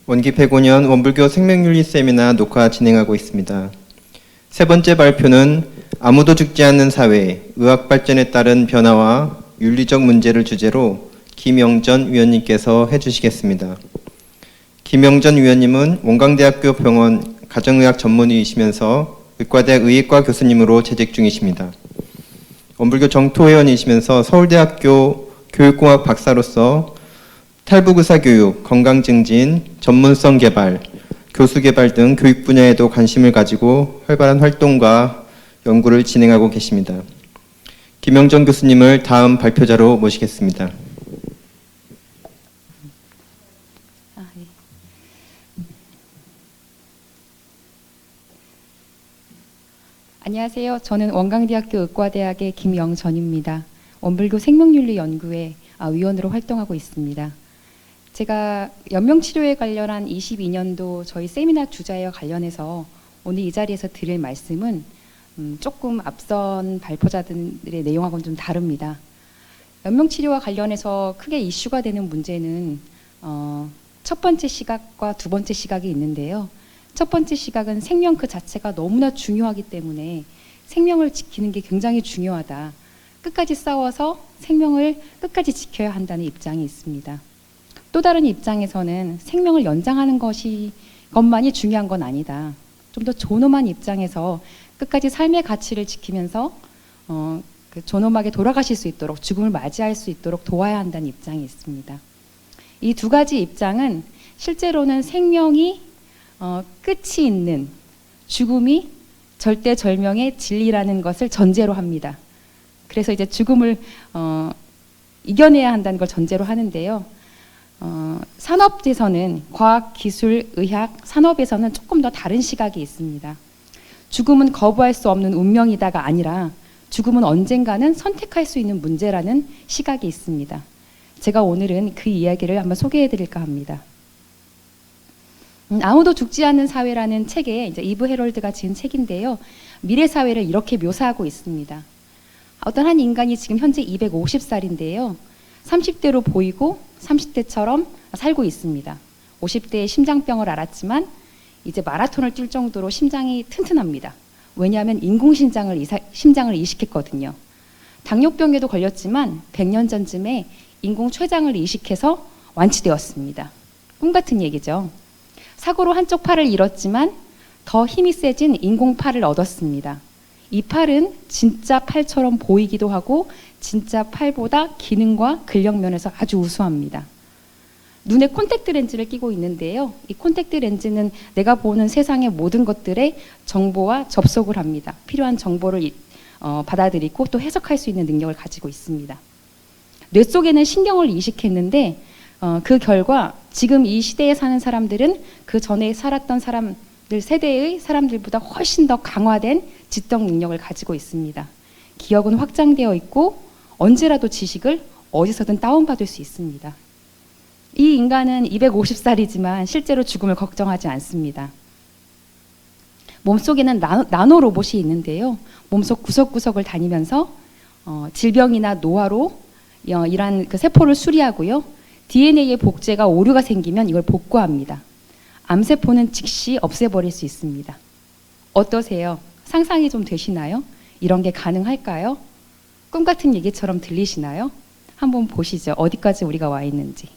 원기 105년 원불교 생명윤리 세미나 녹화 진행하고 있습니다. 세 번째 발표는 아무도 죽지 않는 사회, 의학 발전에 따른 변화와 윤리적 문제를 주제로 김영전 위원님께서 해주시겠습니다. 김영전 위원님은 원광대학교 병원 가정의학 전문의이시면서 의과대학 의학과 교수님으로 재직 중이십니다. 원불교 정토회원이시면서 서울대학교 교육공학 박사로서 탈북의사교육, 건강증진, 전문성 개발, 교수 개발 등 교육 분야에도 관심을 가지고 활발한 활동과 연구를 진행하고 계십니다. 김영전 교수님을 다음 발표자로 모시겠습니다. 안녕하세요. 저는 원광대학교 의과대학의 김영전입니다. 원불교 생명윤리 연구회 위원으로 활동하고 있습니다. 제가 연명치료에 관련한 22년도 저희 세미나 주제와 관련해서 오늘 이 자리에서 드릴 말씀은 조금 앞선 발표자들의 내용하고는 좀 다릅니다. 연명치료와 관련해서 크게 이슈가 되는 문제는 첫 번째 시각과 두 번째 시각이 있는데요. 첫 번째 시각은 생명 그 자체가 너무나 중요하기 때문에 생명을 지키는 게 굉장히 중요하다. 끝까지 싸워서 생명을 끝까지 지켜야 한다는 입장이 있습니다. 또 다른 입장에서는 생명을 연장하는 것만이 중요한 건 아니다. 좀 더 존엄한 입장에서 끝까지 삶의 가치를 지키면서 그 존엄하게 돌아가실 수 있도록 죽음을 맞이할 수 있도록 도와야 한다는 입장이 있습니다. 이 두 가지 입장은 실제로는 생명이 끝이 있는 죽음이 절대절명의 진리라는 것을 전제로 합니다. 그래서 이제 죽음을 이겨내야 한다는 걸 전제로 하는데요. 산업에서는 과학, 기술, 의학, 산업에서는 조금 더 다른 시각이 있습니다. 죽음은 거부할 수 없는 운명이다가 아니라 죽음은 언젠가는 선택할 수 있는 문제라는 시각이 있습니다. 제가 오늘은 그 이야기를 한번 소개해 드릴까 합니다. 아무도 죽지 않는 사회라는 책에 이제 이브 헤럴드가 지은 책인데요. 미래 사회를 이렇게 묘사하고 있습니다. 어떤 한 인간이 지금 현재 250살인데요. 30대로 보이고 30대처럼 살고 있습니다. 50대에 심장병을 앓았지만 이제 마라톤을 뛸 정도로 심장이 튼튼합니다. 왜냐하면 인공심장을 이식했거든요. 당뇨병에도 걸렸지만 100년 전쯤에 인공췌장을 이식해서 완치되었습니다. 꿈 같은 얘기죠. 사고로 한쪽 팔을 잃었지만 더 힘이 세진 인공팔을 얻었습니다. 이 팔은 진짜 팔처럼 보이기도 하고 진짜 팔보다 기능과 근력 면에서 아주 우수합니다. 눈에 콘택트 렌즈를 끼고 있는데요. 이 콘택트 렌즈는 내가 보는 세상의 모든 것들의 정보와 접속을 합니다. 필요한 정보를 받아들이고 또 해석할 수 있는 능력을 가지고 있습니다. 뇌 속에는 신경을 이식했는데 그 결과 지금 이 시대에 사는 사람들은 그 전에 살았던 사람들 세대의 사람들보다 훨씬 더 강화된 지적 능력을 가지고 있습니다. 기억은 확장되어 있고 언제라도 지식을 어디서든 다운받을 수 있습니다. 이 인간은 250살이지만 실제로 죽음을 걱정하지 않습니다. 몸속에는 나노 로봇이 있는데요. 몸속 구석구석을 다니면서 질병이나 노화로 이러한 그 세포를 수리하고요. DNA의 복제가 오류가 생기면 이걸 복구합니다. 암세포는 즉시 없애버릴 수 있습니다. 어떠세요? 상상이 좀 되시나요? 이런 게 가능할까요? 꿈 같은 얘기처럼 들리시나요? 한번 보시죠. 어디까지 우리가 와 있는지.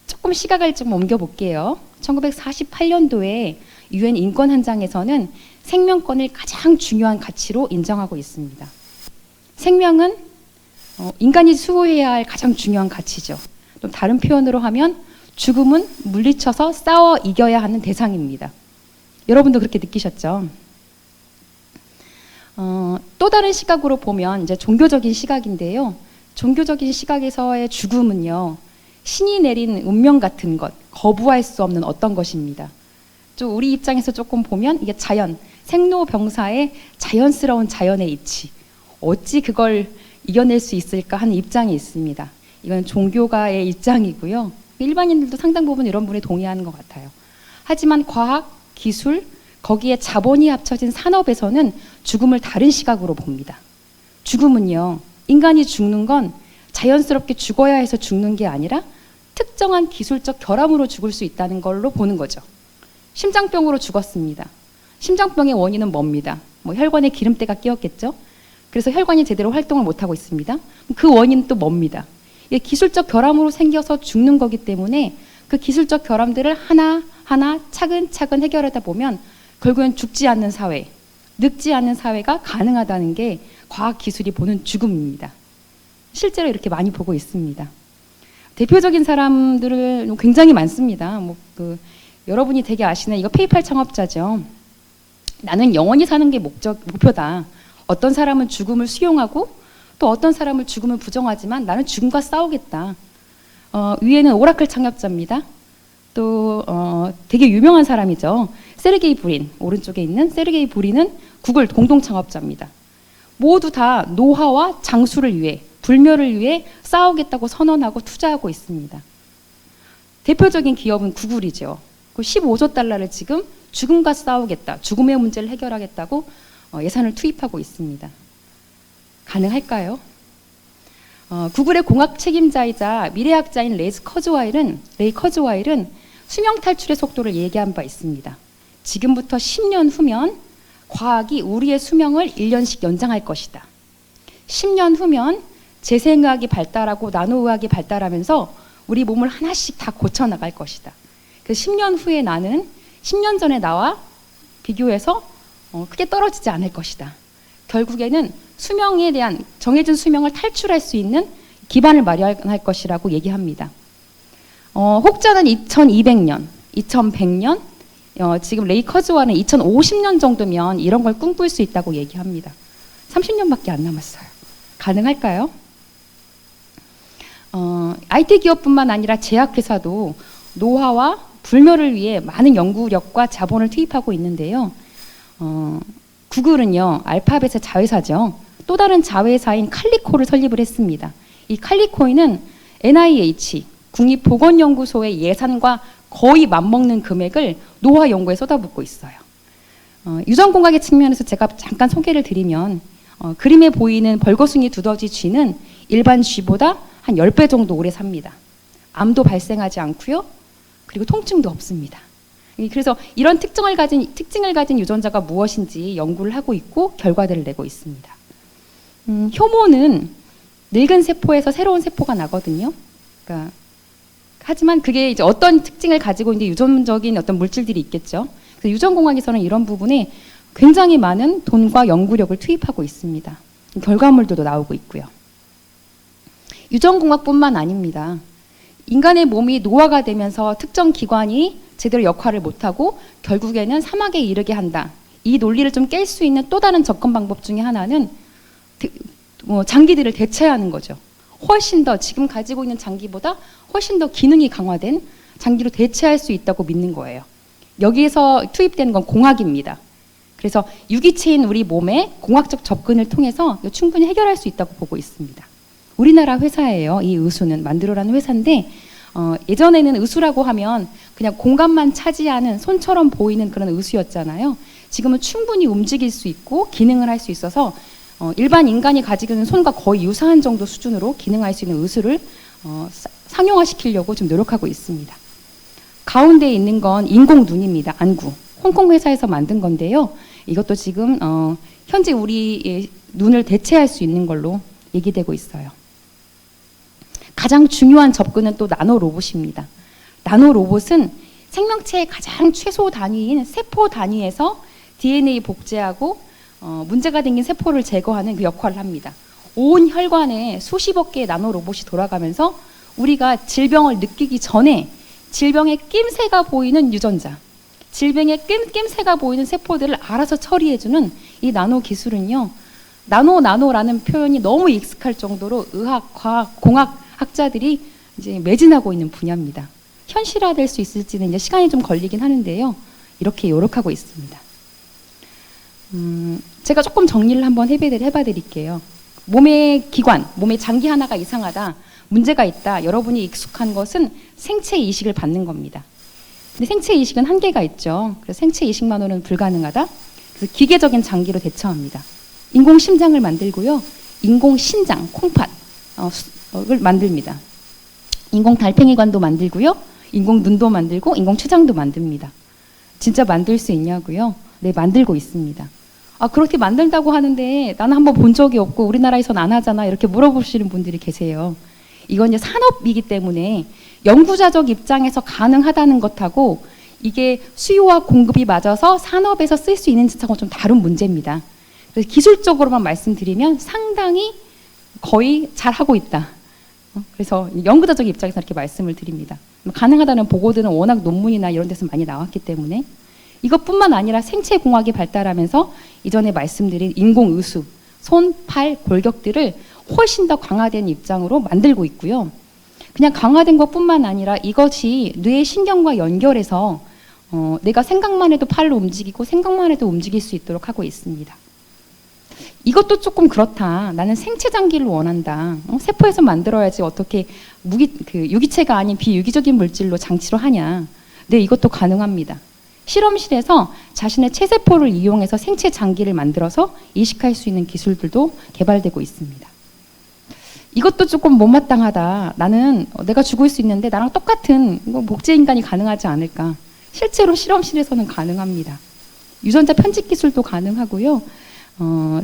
조금 시각을 좀 옮겨볼게요. 1948년도에 UN 인권헌장에서는 생명권을 가장 중요한 가치로 인정하고 있습니다. 생명은 인간이 수호해야 할 가장 중요한 가치죠. 또 다른 표현으로 하면 죽음은 물리쳐서 싸워 이겨야 하는 대상입니다. 여러분도 그렇게 느끼셨죠? 또 다른 시각으로 보면 이제 종교적인 시각인데요. 종교적인 시각에서의 죽음은요. 신이 내린 운명 같은 것, 거부할 수 없는 어떤 것입니다. 또 우리 입장에서 조금 보면 이게 자연, 생로병사의 자연스러운 자연의 이치. 어찌 그걸 이겨낼 수 있을까 하는 입장이 있습니다. 이건 종교가의 입장이고요. 일반인들도 상당 부분 이런 분에 동의하는 것 같아요. 하지만 과학, 기술, 거기에 자본이 합쳐진 산업에서는 죽음을 다른 시각으로 봅니다. 죽음은요, 인간이 죽는 건 자연스럽게 죽어야 해서 죽는 게 아니라 특정한 기술적 결함으로 죽을 수 있다는 걸로 보는 거죠. 심장병으로 죽었습니다. 심장병의 원인은 뭡니다? 뭐 혈관에 기름때가 끼었겠죠. 그래서 혈관이 제대로 활동을 못하고 있습니다. 그 원인은 또 뭡니다? 이게 기술적 결함으로 생겨서 죽는 거기 때문에 그 기술적 결함들을 하나하나 차근차근 해결하다 보면 결국엔 죽지 않는 사회, 늙지 않는 사회가 가능하다는 게 과학기술이 보는 죽음입니다. 실제로 이렇게 많이 보고 있습니다. 대표적인 사람들은 굉장히 많습니다. 여러분이 되게 아시는 이거 페이팔 창업자죠. 나는 영원히 사는 게 목표다. 어떤 사람은 죽음을 수용하고 또 어떤 사람은 죽음을 부정하지만 나는 죽음과 싸우겠다. 위에는 오라클 창업자입니다. 또 되게 유명한 사람이죠. 세르게이 브린, 오른쪽에 있는 세르게이 브린은 구글 공동 창업자입니다. 모두 다 노화와 장수를 위해, 불멸을 위해 싸우겠다고 선언하고 투자하고 있습니다. 대표적인 기업은 구글이죠. 15조 달러를 지금 죽음과 싸우겠다, 죽음의 문제를 해결하겠다고 예산을 투입하고 있습니다. 가능할까요? 구글의 공학 책임자이자 미래학자인 레이 커즈와일은 수명 탈출의 속도를 얘기한 바 있습니다. 지금부터 10년 후면 과학이 우리의 수명을 1년씩 연장할 것이다. 10년 후면 재생의학이 발달하고 나노의학이 발달하면서 우리 몸을 하나씩 다 고쳐나갈 것이다. 그래서 10년 후에 나는 10년 전에 나와 비교해서 크게 떨어지지 않을 것이다. 결국에는 수명에 대한 정해진 수명을 탈출할 수 있는 기반을 마련할 것이라고 얘기합니다. 혹자는 2200년, 2100년, 지금 레이 커즈와는 2050년 정도면 이런 걸 꿈꿀 수 있다고 얘기합니다. 30년밖에 안 남았어요. 가능할까요? IT 기업뿐만 아니라 제약회사도 노화와 불멸을 위해 많은 연구력과 자본을 투입하고 있는데요. 구글은요, 알파벳의 자회사죠. 또 다른 자회사인 칼리코를 설립을 했습니다. 이 칼리코이는 NIH, 국립보건연구소의 예산과 거의 맞먹는 금액을 노화 연구에 쏟아붓고 있어요. 유전공학의 측면에서 제가 잠깐 소개를 드리면 그림에 보이는 벌거숭이 두더지 쥐는 일반 쥐보다 한 10배 정도 오래 삽니다. 암도 발생하지 않고요. 그리고 통증도 없습니다. 그래서 이런 특징을 가진 유전자가 무엇인지 연구를 하고 있고 결과들을 내고 있습니다. 효모는 늙은 세포에서 새로운 세포가 나거든요. 그러니까 하지만 그게 이제 어떤 특징을 가지고 있는데 유전적인 어떤 물질들이 있겠죠. 그래서 유전공학에서는 이런 부분에 굉장히 많은 돈과 연구력을 투입하고 있습니다. 결과물도 나오고 있고요. 유전공학뿐만 아닙니다. 인간의 몸이 노화가 되면서 특정 기관이 제대로 역할을 못하고 결국에는 사막에 이르게 한다. 이 논리를 좀 깰 수 있는 또 다른 접근 방법 중에 하나는 장기들을 대체하는 거죠. 훨씬 더 지금 가지고 있는 장기보다 훨씬 더 기능이 강화된 장기로 대체할 수 있다고 믿는 거예요. 여기에서 투입되는 건 공학입니다. 그래서 유기체인 우리 몸에 공학적 접근을 통해서 충분히 해결할 수 있다고 보고 있습니다. 우리나라 회사예요. 이 의수는 만들어라는 회사인데 예전에는 의수라고 하면 그냥 공간만 차지하는 손처럼 보이는 그런 의수였잖아요. 지금은 충분히 움직일 수 있고 기능을 할 수 있어서 일반 인간이 가지고 있는 손과 거의 유사한 정도 수준으로 기능할 수 있는 의수를 상용화시키려고 좀 노력하고 있습니다. 가운데 있는 건 인공 눈입니다. 안구. 홍콩 회사에서 만든 건데요. 이것도 지금 현재 우리의 눈을 대체할 수 있는 걸로 얘기되고 있어요. 가장 중요한 접근은 또 나노 로봇입니다. 나노 로봇은 생명체의 가장 최소 단위인 세포 단위에서 DNA 복제하고 문제가 생긴 세포를 제거하는 그 역할을 합니다. 온 혈관에 수십억 개의 나노 로봇이 돌아가면서 우리가 질병을 느끼기 전에 질병의 낌새가 보이는 유전자, 질병의 낌새가 보이는 세포들을 알아서 처리해주는 이 나노 기술은요. 나노라는 표현이 너무 익숙할 정도로 의학, 과학, 공학 학자들이 이제 매진하고 있는 분야입니다. 현실화될 수 있을지는 이제 시간이 좀 걸리긴 하는데요. 이렇게 노력하고 있습니다. 제가 조금 정리를 한번 해봐 드릴게요. 몸의 기관, 몸의 장기 하나가 이상하다, 문제가 있다. 여러분이 익숙한 것은 생체 이식을 받는 겁니다. 근데 생체 이식은 한계가 있죠. 그래서 생체 이식만으로는 불가능하다. 그래서 기계적인 장기로 대처합니다. 인공 심장을 만들고요. 인공 신장, 콩팥 을 만듭니다. 인공 달팽이관도 만들고요. 인공 눈도 만들고 인공 췌장도 만듭니다. 진짜 만들 수 있냐고요? 네, 만들고 있습니다. 아, 그렇게 만든다고 하는데 나는 한번 본 적이 없고 우리나라에선 안 하잖아. 이렇게 물어보시는 분들이 계세요. 이건 이제 산업이기 때문에 연구자적 입장에서 가능하다는 것하고 이게 수요와 공급이 맞아서 산업에서 쓸 수 있는지하고 좀 다른 문제입니다. 그래서 기술적으로만 말씀드리면 상당히 거의 잘하고 있다. 그래서 연구자적 입장에서 이렇게 말씀을 드립니다. 가능하다는 보고들은 워낙 논문이나 이런 데서 많이 나왔기 때문에 이것뿐만 아니라 생체공학이 발달하면서 이전에 말씀드린 인공의수, 손, 팔, 골격들을 훨씬 더 강화된 입장으로 만들고 있고요. 그냥 강화된 것뿐만 아니라 이것이 뇌의 신경과 연결해서 내가 생각만 해도 팔로 움직이고 생각만 해도 움직일 수 있도록 하고 있습니다. 이것도 조금 그렇다. 나는 생체 장기를 원한다. 세포에서 만들어야지 어떻게 유기체가 아닌 비유기적인 물질로 장치로 하냐. 네, 이것도 가능합니다. 실험실에서 자신의 체세포를 이용해서 생체 장기를 만들어서 이식할 수 있는 기술들도 개발되고 있습니다. 이것도 조금 못마땅하다. 나는 내가 죽을 수 있는데 나랑 똑같은 복제인간이 가능하지 않을까. 실제로 실험실에서는 가능합니다. 유전자 편집 기술도 가능하고요.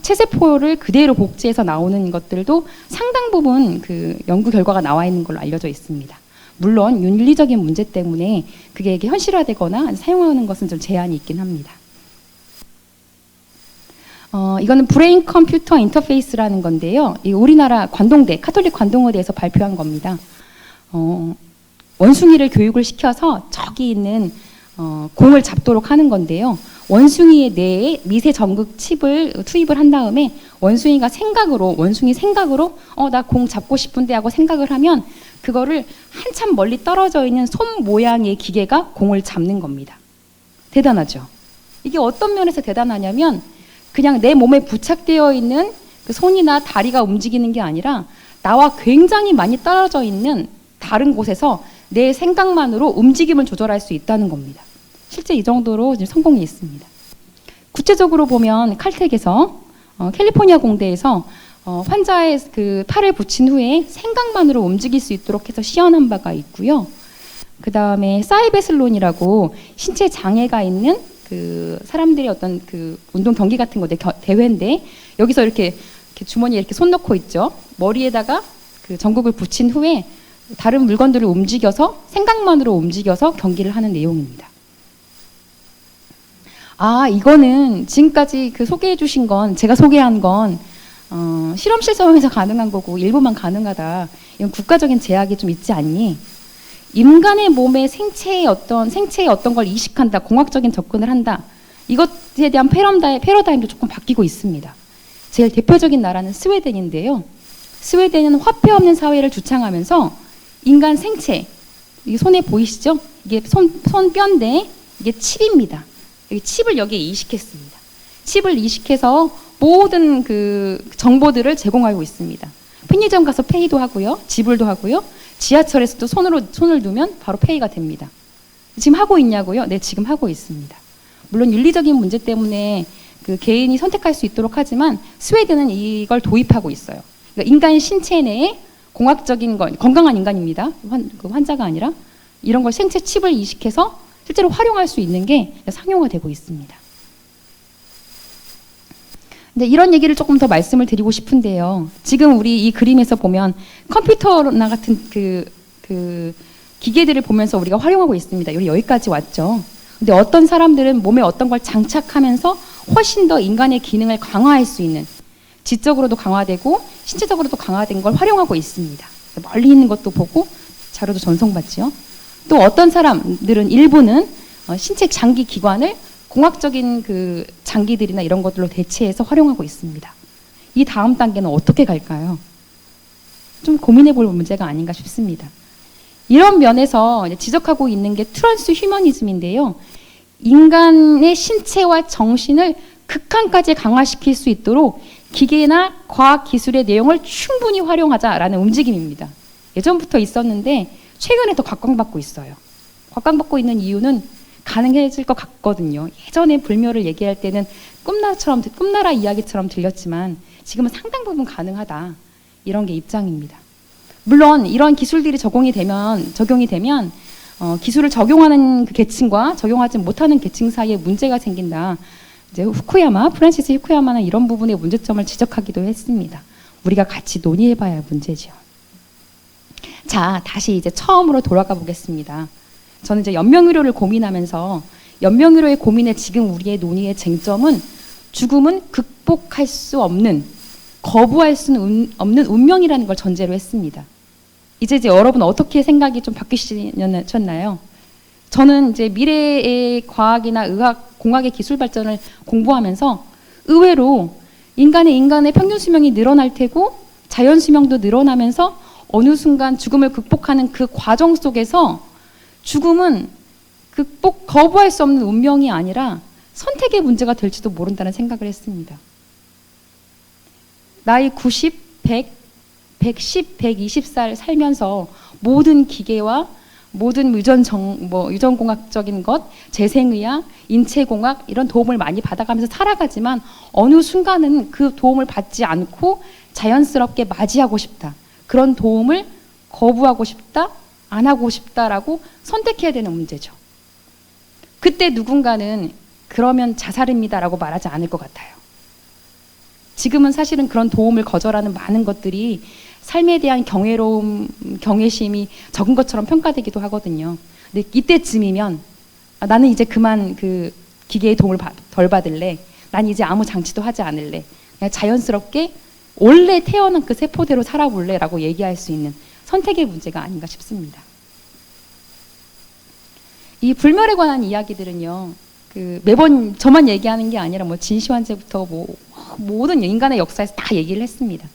체세포를 그대로 복제해서 나오는 것들도 상당 부분 그 연구 결과가 나와 있는 걸로 알려져 있습니다. 물론 윤리적인 문제 때문에 그게 현실화되거나 사용하는 것은 좀 제한이 있긴 합니다. 이거는 브레인 컴퓨터 인터페이스라는 건데요. 이 우리나라 관동대, 카톨릭 관동의대에서 발표한 겁니다. 원숭이를 교육을 시켜서 저기 있는 공을 잡도록 하는 건데요. 원숭이의 뇌에 미세 전극 칩을 투입을 한 다음에 원숭이 생각으로 나 공 잡고 싶은데 하고 생각을 하면 그거를 한참 멀리 떨어져 있는 손 모양의 기계가 공을 잡는 겁니다. 대단하죠? 이게 어떤 면에서 대단하냐면 그냥 내 몸에 부착되어 있는 그 손이나 다리가 움직이는 게 아니라 나와 굉장히 많이 떨어져 있는 다른 곳에서 내 생각만으로 움직임을 조절할 수 있다는 겁니다. 실제 이 정도로 지금 성공이 있습니다. 구체적으로 보면 칼텍에서 캘리포니아 공대에서 환자의 그 팔을 붙인 후에 생각만으로 움직일 수 있도록 해서 시연한 바가 있고요. 그 다음에 사이베슬론이라고 신체 장애가 있는 그 사람들의 어떤 그 운동 경기 같은 거 대회인데 여기서 이렇게 주머니에 이렇게 손 넣고 있죠. 머리에다가 그 전극을 붙인 후에 다른 물건들을 움직여서 생각만으로 움직여서 경기를 하는 내용입니다. 아, 이거는 지금까지 그 소개해 주신 건 제가 소개한 건 실험실 사용해서 가능한 거고 일부만 가능하다. 이건 국가적인 제약이 좀 있지 않니? 인간의 몸의 생체의 어떤 걸 이식한다, 공학적인 접근을 한다. 이것에 대한 패러다임도 조금 바뀌고 있습니다. 제일 대표적인 나라는 스웨덴인데요. 스웨덴은 화폐 없는 사회를 주창하면서 인간 생체, 이게 손에 보이시죠? 이게 손뼈인데 이게 칩입니다. 여기 칩을 여기에 이식했습니다. 칩을 이식해서 모든 그 정보들을 제공하고 있습니다. 편의점 가서 페이도 하고요, 지불도 하고요, 지하철에서도 손을 두면 바로 페이가 됩니다. 지금 하고 있냐고요? 네, 지금 하고 있습니다. 물론 윤리적인 문제 때문에 그 개인이 선택할 수 있도록 하지만 스웨덴은 이걸 도입하고 있어요. 그러니까 인간 신체 내에 공학적인 건 건강한 인간입니다. 환자가 아니라 이런 걸 생체 칩을 이식해서 실제로 활용할 수 있는 게 상용화 되고 있습니다. 근데 이런 얘기를 조금 더 말씀을 드리고 싶은데요. 지금 우리 이 그림에서 보면 컴퓨터나 같은 그 기계들을 보면서 우리가 활용하고 있습니다. 우리 여기까지 왔죠. 근데 어떤 사람들은 몸에 어떤 걸 장착하면서 훨씬 더 인간의 기능을 강화할 수 있는 지적으로도 강화되고 신체적으로도 강화된 걸 활용하고 있습니다. 멀리 있는 것도 보고 자료도 전송받죠. 또 어떤 사람들은 일부는 신체 장기 기관을 공학적인 그 장기들이나 이런 것들로 대체해서 활용하고 있습니다. 이 다음 단계는 어떻게 갈까요? 좀 고민해 볼 문제가 아닌가 싶습니다. 이런 면에서 지적하고 있는 게 트랜스 휴머니즘인데요. 인간의 신체와 정신을 극한까지 강화시킬 수 있도록 기계나 과학 기술의 내용을 충분히 활용하자라는 움직임입니다. 예전부터 있었는데 최근에 더 각광받고 있어요. 각광받고 있는 이유는 가능해질 것 같거든요. 예전에 불묘를 얘기할 때는 꿈나라 이야기처럼 들렸지만 지금은 상당 부분 가능하다. 이런 게 입장입니다. 물론 이런 기술들이 적용이 되면 기술을 적용하는 그 계층과 적용하지 못하는 계층 사이에 문제가 생긴다. 이제 프란시스 후쿠야마는 이런 부분의 문제점을 지적하기도 했습니다. 우리가 같이 논의해봐야 할 문제죠. 자, 다시 이제 처음으로 돌아가 보겠습니다. 저는 이제 연명의료를 고민하면서 연명의료의 고민에 지금 우리의 논의의 쟁점은 죽음은 극복할 수 없는, 거부할 수 없는 운명이라는 걸 전제로 했습니다. 이제 여러분 어떻게 생각이 좀 바뀌셨나요? 저는 이제 미래의 과학이나 의학, 공학의 기술 발전을 공부하면서 의외로 인간의 평균 수명이 늘어날 테고 자연 수명도 늘어나면서 어느 순간 죽음을 극복하는 그 과정 속에서 죽음은 거부할 수 없는 운명이 아니라 선택의 문제가 될지도 모른다는 생각을 했습니다. 나이 90, 100, 110, 120살 살면서 모든 기계와 모든 유전공학적인 것, 재생의학, 인체공학 이런 도움을 많이 받아가면서 살아가지만 어느 순간은 그 도움을 받지 않고 자연스럽게 맞이하고 싶다. 그런 도움을 거부하고 싶다, 안 하고 싶다라고 선택해야 되는 문제죠. 그때 누군가는 그러면 자살입니다라고 말하지 않을 것 같아요. 지금은 사실은 그런 도움을 거절하는 많은 것들이 삶에 대한 경외로움, 경외심이 적은 것처럼 평가되기도 하거든요. 근데 이때쯤이면 나는 이제 그만 그 기계의 도움을 덜 받을래. 난 이제 아무 장치도 하지 않을래. 그냥 자연스럽게 원래 태어난 그 세포대로 살아볼래라고 얘기할 수 있는 선택의 문제가 아닌가 싶습니다. 이 불멸에 관한 이야기들은요, 매번 저만 얘기하는 게 아니라 진시황제부터 모든 인간의 역사에서 다 얘기를 했습니다.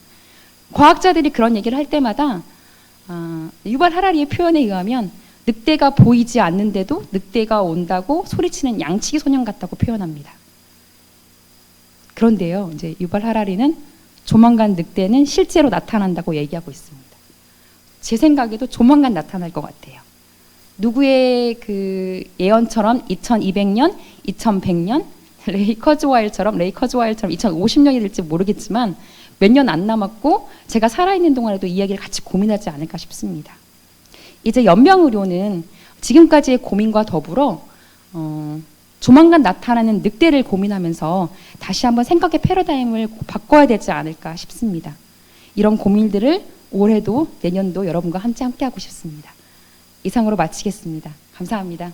과학자들이 그런 얘기를 할 때마다 유발 하라리의 표현에 의하면 늑대가 보이지 않는데도 늑대가 온다고 소리치는 양치기 소년 같다고 표현합니다. 그런데요, 이제 유발 하라리는 조만간 늑대는 실제로 나타난다고 얘기하고 있습니다. 제 생각에도 조만간 나타날 것 같아요. 누구의 그 예언처럼 2200년, 2100년, 레이커즈와일처럼 2050년이 될지 모르겠지만 몇 년 안 남았고 제가 살아있는 동안에도 이 이야기를 같이 고민하지 않을까 싶습니다. 이제 연명의료는 지금까지의 고민과 더불어 조만간 나타나는 늑대를 고민하면서 다시 한번 생각의 패러다임을 바꿔야 되지 않을까 싶습니다. 이런 고민들을 올해도 내년도 여러분과 함께 하고 싶습니다. 이상으로 마치겠습니다. 감사합니다.